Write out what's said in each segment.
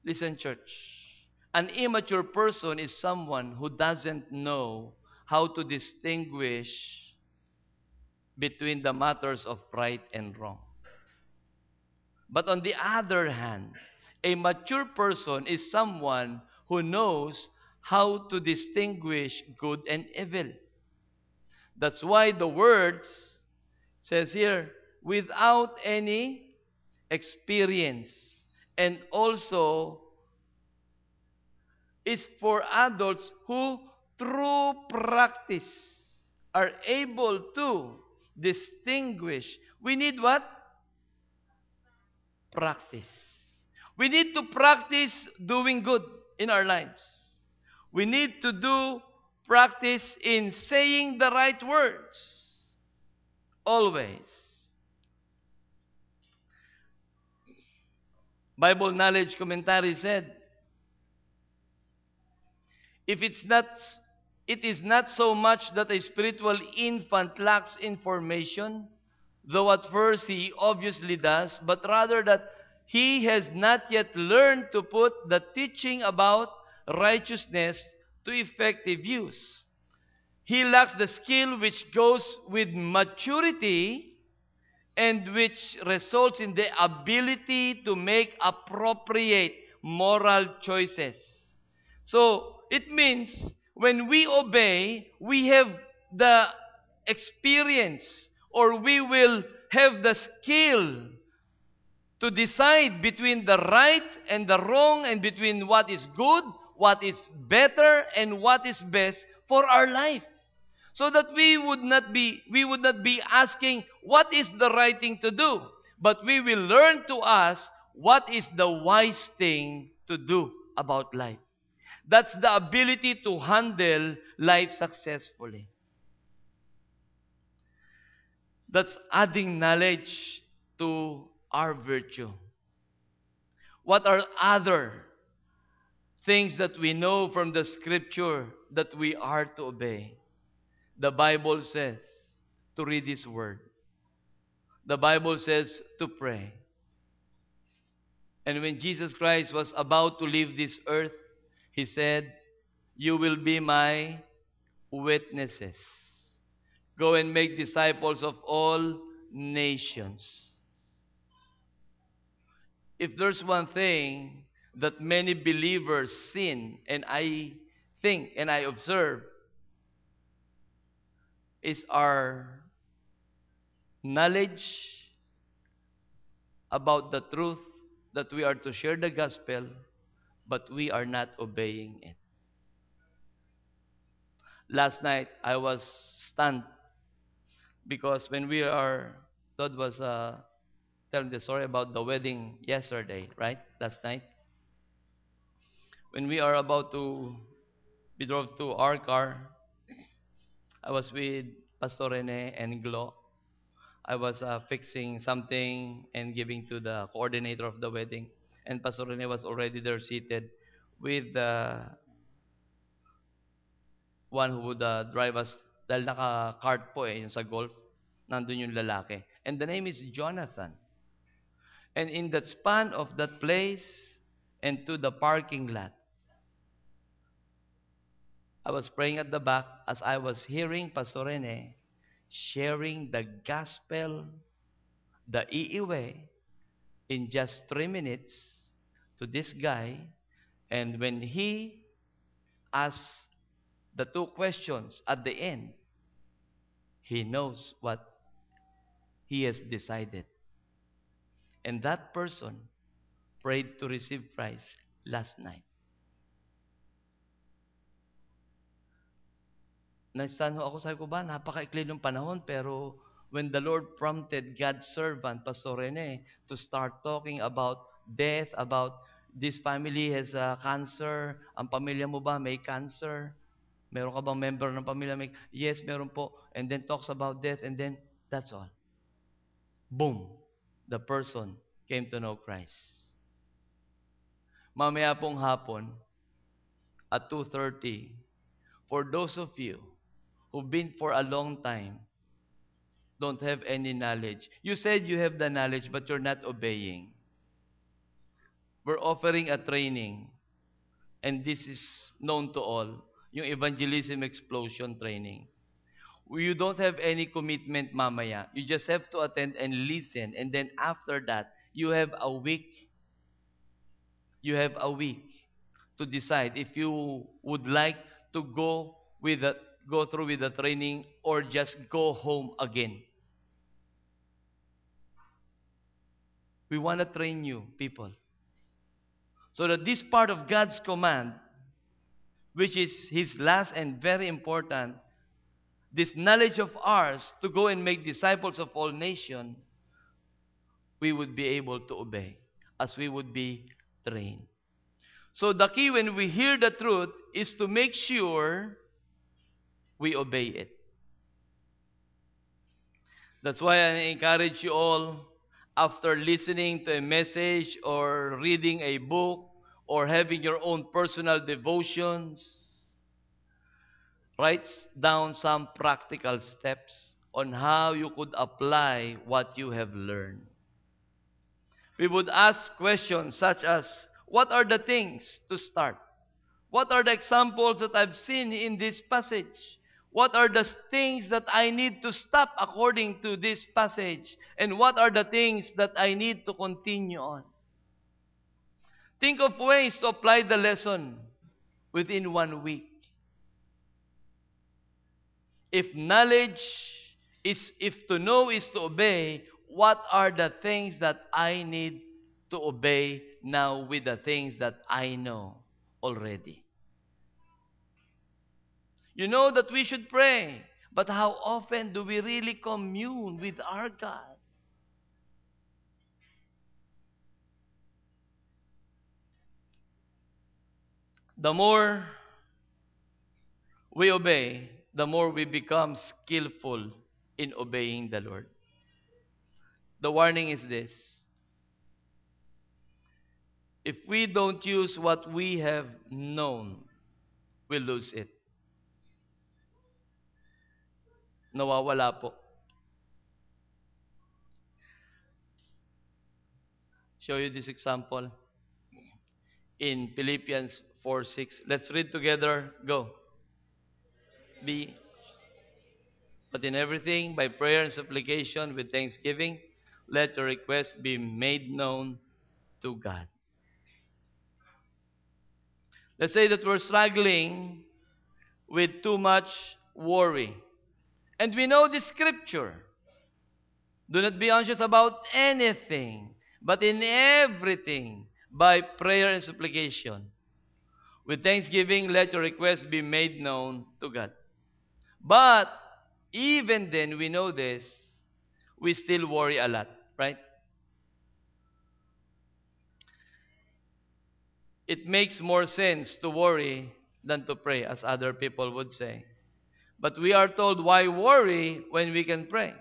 Listen, church. An immature person is someone who doesn't know how to distinguish between the matters of right and wrong. But on the other hand, a mature person is someone who knows how to distinguish good and evil. That's why the words says here, without any experience. And also, it's for adults who, through practice, are able to distinguish. We need what? Practice. We need to practice doing good in our lives. We need to do practice in saying the right words. Always. Bible Knowledge Commentary said, if it's not, it is not so much that a spiritual infant lacks information, though at first he obviously does, but rather that he has not yet learned to put the teaching about righteousness to effective use. He lacks the skill which goes with maturity and which results in the ability to make appropriate moral choices. So, it means when we obey, we have the experience, or we will have the skill to decide between the right and the wrong, and between what is good, what is better, and what is best for our life. So that we would not be asking what is the right thing to do, but we will learn to ask what is the wise thing to do about life. That's the ability to handle life successfully. That's adding knowledge to our virtue. What are other things that we know from the scripture that we are to obey? The Bible says to read His Word. The Bible says to pray. And when Jesus Christ was about to leave this earth, He said, "You will be my witnesses. Go and make disciples of all nations." If there's one thing that many believers sin, and I think and I observe, is our knowledge about the truth that we are to share the gospel, but we are not obeying it. Last night, I was stunned because when we are, Todd was telling the story about the wedding yesterday, right? Last night. When we are about to be drove to our car, I was with Pastor Rene and Glo. I was fixing something and giving to the coordinator of the wedding. And Pastor Rene was already there seated with the one who would drive us. Dahil naka-cart po yung sa golf, nandun yung lalaki. And the name is Jonathan. And in that span of that place and to the parking lot, I was praying at the back as I was hearing Pastor Rene sharing the gospel, the iiwe, in just 3 minutes to this guy. And when he asked the two questions at the end, he knows what he has decided. And that person prayed to receive Christ last night. Naisan ho ako, sabi ko ba, napakaikli ng panahon, pero when the Lord prompted God's servant, Pastor Rene, to start talking about death, about this family has cancer, ang pamilya mo ba may cancer? Meron ka bang member ng pamilya may? Yes, meron po. And then talks about death, and then that's all. Boom! The person came to know Christ. Mamaya pong hapon, at 2:30, for those of you who've been for a long time, don't have any knowledge. You said you have the knowledge, but you're not obeying. we're offering a training. And this is known to all. Yung evangelism explosion training. You don't have any commitment mamaya. You just have to attend and listen. And then after that, you have a week. You have a week to decide if you would like to go through with the training or just go home again. We want to train you, people. So that this part of God's command, which is His last and very important, this knowledge of ours to go and make disciples of all nations, we would be able to obey as we would be trained. So the key when we hear the truth is to make sure we obey it. That's why I encourage you all, after listening to a message or reading a book or having your own personal devotions, write down some practical steps on how you could apply what you have learned. We would ask questions such as, what are the things to start? What are the examples that I've seen in this passage? What are the things that I need to stop according to this passage? And what are the things that I need to continue on? Think of ways to apply the lesson within 1 week. If to know is to obey, what are the things that I need to obey now with the things that I know already? You know that we should pray, but how often do we really commune with our God? The more we obey, the more we become skillful in obeying the Lord. The warning is this: if we don't use what we have known, we lose it. Nawawala po. Show you this example in Philippians 4:6. Let's read together. Go. Be But in everything, by prayer and supplication with thanksgiving, let your requests be made known to God. Let's say that we're struggling with too much worry. And we know the scripture. Do not be anxious about anything, but in everything, by prayer and supplication. With thanksgiving, let your requests be made known to God. But even then, we know this, we still worry a lot, right? It makes more sense to worry than to pray, as other people would say. But we are told, why worry when we can pray?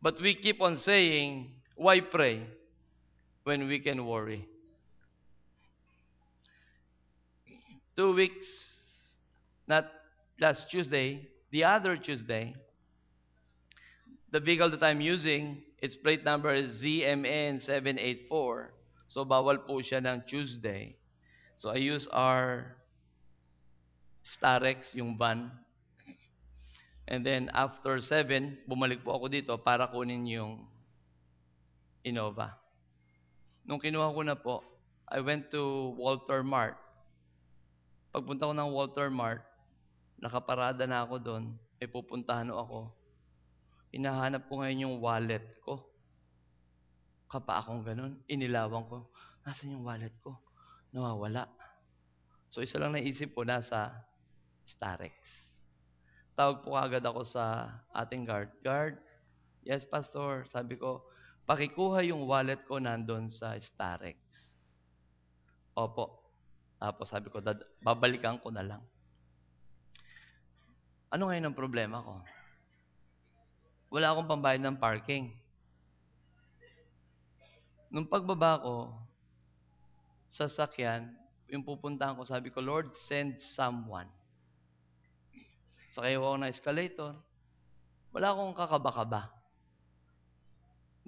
But we keep on saying, why pray when we can worry? 2 weeks, not last Tuesday, the other Tuesday, the vehicle that I'm using, its plate number is ZMN784. So, bawal po siya ng Tuesday. So, I use our Starex, yung van. And then, after 7, bumalik po ako dito para kunin yung Innova. Nung kinuha ko na po, I went to Walter Mart. Pagpunta ko ng Walter Mart, nakaparada na ako doon, may pupuntahan ako. Hinahanap ko ngayon yung wallet ko. Kapa akong ganun, inilawan ko. Nasaan yung wallet ko? Nawawala. So, isa lang naisip ko, nasa Starex. Tawag po agad ako sa ating guard. Guard, yes, Pastor. Sabi ko, pakikuha yung wallet ko nandun sa Starex. Opo. Tapos sabi ko, babalikan ko na lang. Ano ngayon ang problema ko? Wala akong pambayad ng parking. Nung pagbaba ko, sa sakyan, yung pupuntahan ko, sabi ko, Lord, send someone. Sakay ako na escalator. Wala akong kakaba-kaba.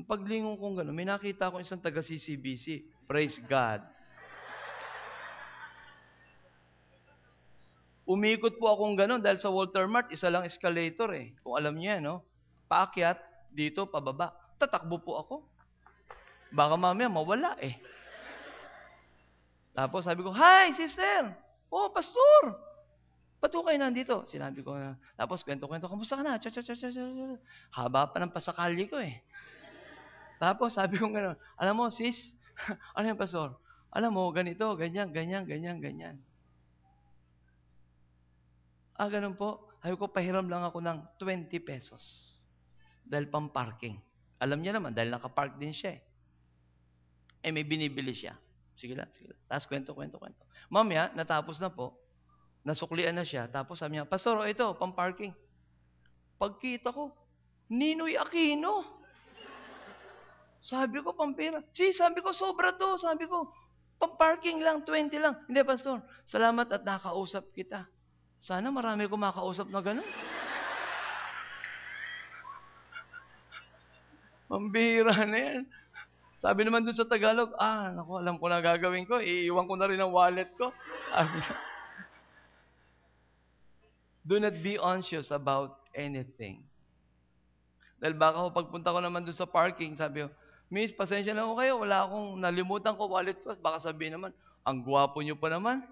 Paglingon kong gano'n, may nakita akong isang taga-CCBC. Praise God. Umikot po akong gano'n dahil sa Walter Mart, isa lang escalator eh. Kung alam niyo yan, no? Paakyat, dito, pababa. Tatakbo po ako. Baka mamaya mawala eh. Tapos sabi ko, "Hi, sister! Oh, pastor! Ba't ko kayo nandito?" Sinabi ko na. Tapos kwento-kwento, "Kamusta ka na?" Cha, cha, cha, cha, cha, cha. Haba pa ng pasakalye ko eh. Tapos sabi ko gano'n, "Alam mo, sis, ano yan, pastor? Alam mo, ganito, ganyan, ganyan, ganyan, ganyan." Ganun po. Sabi ko, pahiram lang ako ng 20 pesos. Dahil pang-parking. Alam niya naman, dahil nakapark din siya eh. May binibili siya. Sige lang, sige lang. Tapos kwento. Mamaya, natapos na po. Nasuklian na siya. Tapos sabi niya, "Pastor, ito, pang-parking." Pagkita ko, Ninoy Aquino. Sabi ko, pampira. Sabi ko, sobra to. Sabi ko, pang-parking lang, 20 lang. Hindi, pastor. Salamat at nakausap kita. Sana marami akong makausap na gano'n. Pambihira na yan. Sabi naman dun sa Tagalog, naku, alam ko na gagawin ko. Iiwan ko na rin ang wallet ko. Sabi niya, do not be anxious about anything. Dahil baka pagpunta ko naman dun sa parking, sabi ko, "Miss, pasensya na ko kayo. Wala akong nalimutan ko wallet ko." Baka sabihin naman, "Ang gwapo nyo pa naman.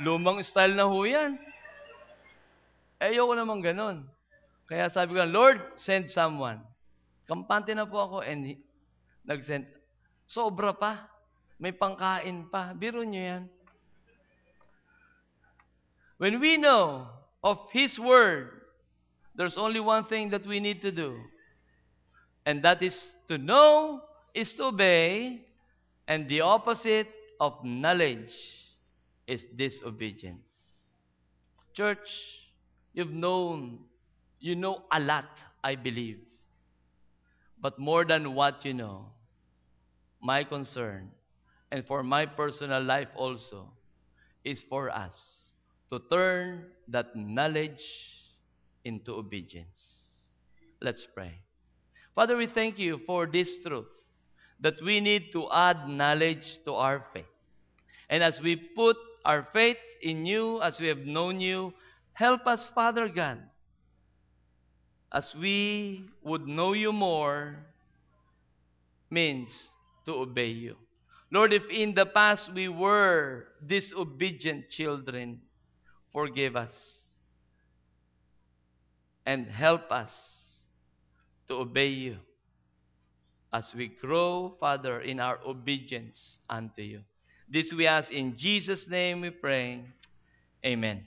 Lumang style na ho yan." Ayoko naman ganun. Kaya sabi ko, "Lord, send someone." Kampante na po ako and nag-send. Sobra pa. May pangkain pa. Biro nyo yan. When we know of His Word, there's only one thing that we need to do. And that is to know is to obey. And the opposite of knowledge is disobedience. Church, you know a lot, I believe. But more than what you know, my concern, and for my personal life also, is for us to turn that knowledge into obedience. Let's pray. Father, we thank you for this truth, that we need to add knowledge to our faith. And as we put our faith in you, as we have known you, help us, Father God, as we would know you more, means to obey you. Lord, if in the past we were disobedient children, forgive us and help us to obey you as we grow, Father, in our obedience unto you. This we ask in Jesus' name we pray. Amen.